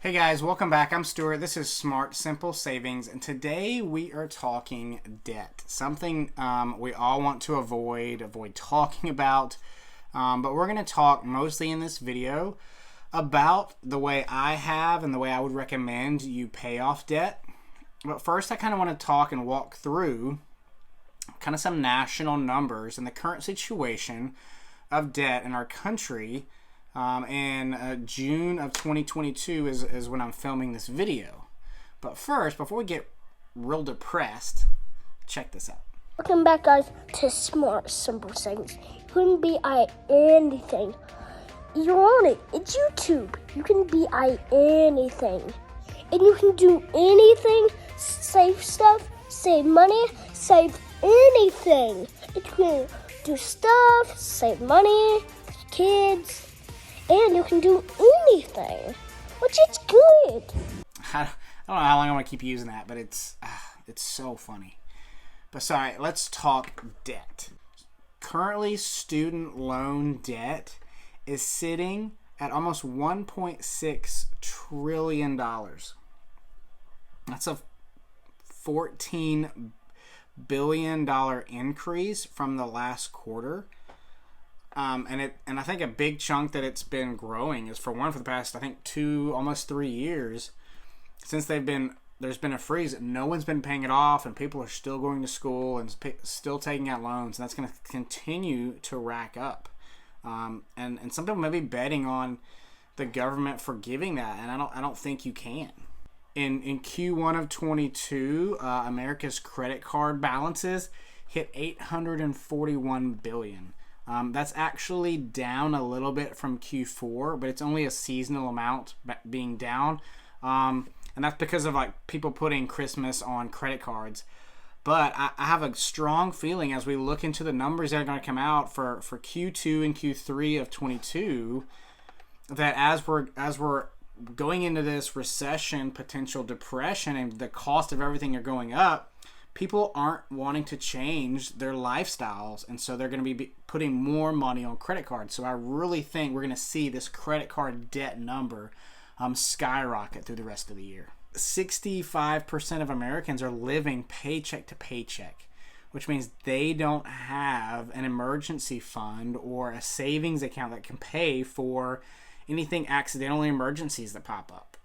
Hey guys, welcome back. I'm Stuart. This is Smart Simple Savings, and today we are talking debt. Something we all want to avoid talking about, but we're going to talk mostly in this video about the way I have and the way I would recommend you pay off debt. But first, I kind of want to talk and walk through kind of some national numbers and the current situation of debt in our country. In June of 2022 is when I'm filming this video. But first, before we get real depressed, check this out. Welcome back, guys, to Smart Simple Savings. You can be anything. You're on it. It's YouTube. You can be anything. And you can do anything. Save stuff, save money, save anything. You can do stuff, save money, kids. And you can do anything, which is good. I don't know how long I'm going to keep using that, but it's so funny. But sorry, let's talk debt. Currently, student loan debt is sitting at almost $1.6 trillion. That's a $14 billion increase from the last quarter. And I think a big chunk that it's been growing is for the past, I think, almost 3 years since there's been a freeze. No one's been paying it off, and people are still going to school and still taking out loans, and that's going to continue to rack up. And some people may be betting on the government forgiving that, and I don't think you can. In Q1 of 22, America's credit card balances hit $841 billion. That's actually down a little bit from Q4, but it's only a seasonal amount being down. And that's because of people putting Christmas on credit cards. But I have a strong feeling as we look into the numbers that are going to come out for Q2 and Q3 of 22, that as we're going into this recession, potential depression, and the cost of everything are going up, people aren't wanting to change their lifestyles, and so they're going to be putting more money on credit cards. So I really think we're going to see this credit card debt number skyrocket through the rest of the year. 65% of Americans are living paycheck to paycheck, which means they don't have an emergency fund or a savings account that can pay for anything accidental emergencies that pop up.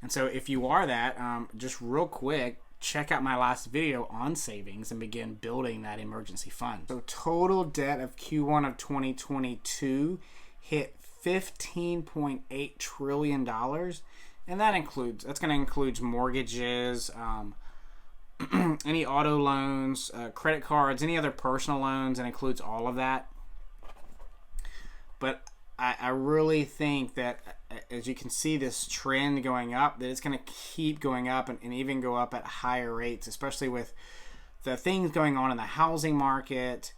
And so if you are that, just real quick, check out my last video on savings and begin building that emergency fund. So total debt of Q1 of 2022 hit $15.8 trillion. And that's going to include mortgages, any auto loans, credit cards, any other personal loans, and includes all of that. But I really think that, as you can see this trend going up, that it's going to keep going up and even go up at higher rates, especially with the things going on in the housing market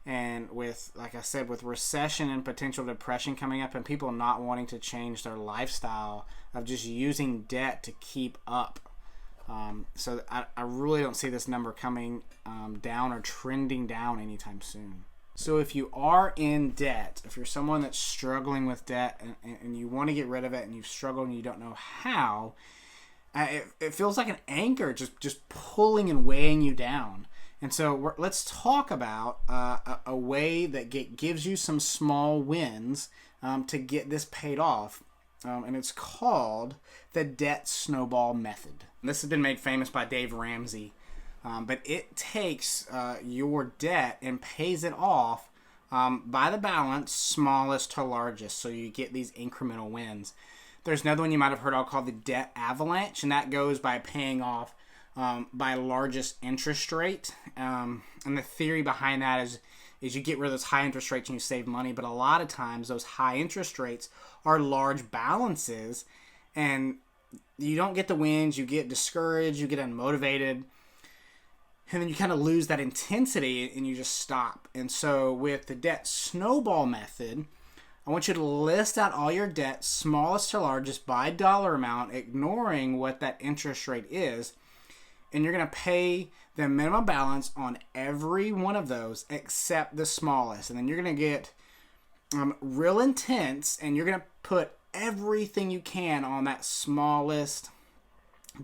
and with, like I said, with recession and potential depression coming up and people not wanting to change their lifestyle of just using debt to keep up. So I really don't see this number coming down or trending down anytime soon. So if you are in debt, if you're someone that's struggling with debt and you want to get rid of it and you've struggled and you don't know how, it feels like an anchor just pulling and weighing you down. And so let's talk about a way that gives you some small wins to get this paid off. And it's called the debt snowball method. This has been made famous by Dave Ramsey. But it takes your debt and pays it off by the balance, smallest to largest, so you get these incremental wins. There's another one you might have heard called the debt avalanche, and that goes by paying off by largest interest rate. And the theory behind that is you get rid of those high interest rates and you save money, but a lot of times those high interest rates are large balances, and you don't get the wins, you get discouraged, you get unmotivated, and then you kind of lose that intensity and you just stop. And so with the debt snowball method, I want you to list out all your debt, smallest to largest, by dollar amount, ignoring what that interest rate is. And you're going to pay the minimum balance on every one of those except the smallest. And then you're going to get real intense, and you're going to put everything you can on that smallest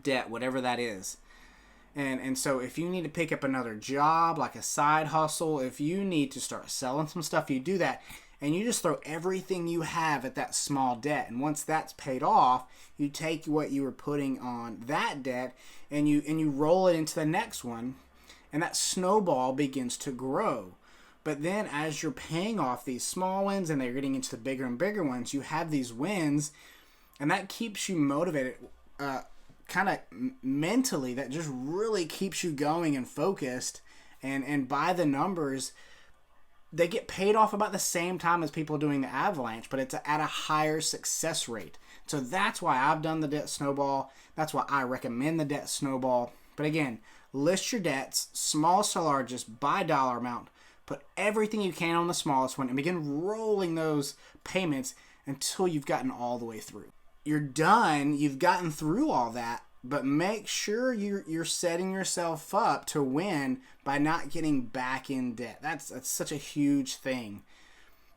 debt, whatever that is. And so if you need to pick up another job, like a side hustle, if you need to start selling some stuff, you do that. And you just throw everything you have at that small debt. And once that's paid off, you take what you were putting on that debt and you roll it into the next one. And that snowball begins to grow. But then as you're paying off these small wins and they're getting into the bigger and bigger ones, you have these wins. And that keeps you motivated. Kind of mentally, that just really keeps you going and focused, and by the numbers, they get paid off about the same time as people doing the avalanche, but it's at a higher success rate. So that's why I've done the debt snowball. That's why I recommend the debt snowball. But again, list your debts, smallest to largest, by dollar amount. Put everything you can on the smallest one and begin rolling those payments until you've gotten all the way through. You're done, you've gotten through all that, but make sure you're setting yourself up to win by not getting back in debt. That's such a huge thing,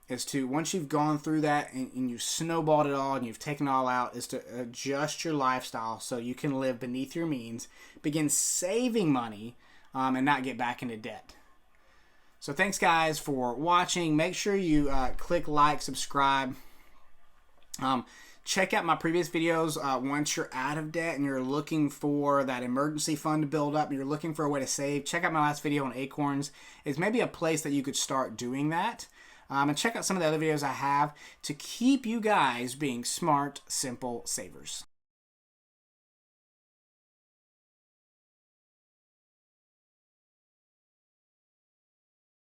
is to, once you've gone through that and you've snowballed it all and you've taken it all out, is to adjust your lifestyle so you can live beneath your means, begin saving money, and not get back into debt. So thanks guys for watching. Make sure you click like, subscribe. Check out my previous videos once you're out of debt and you're looking for that emergency fund to build up and you're looking for a way to save. Check out my last video on Acorns. It's maybe a place that you could start doing that. And check out some of the other videos I have to keep you guys being smart, simple savers.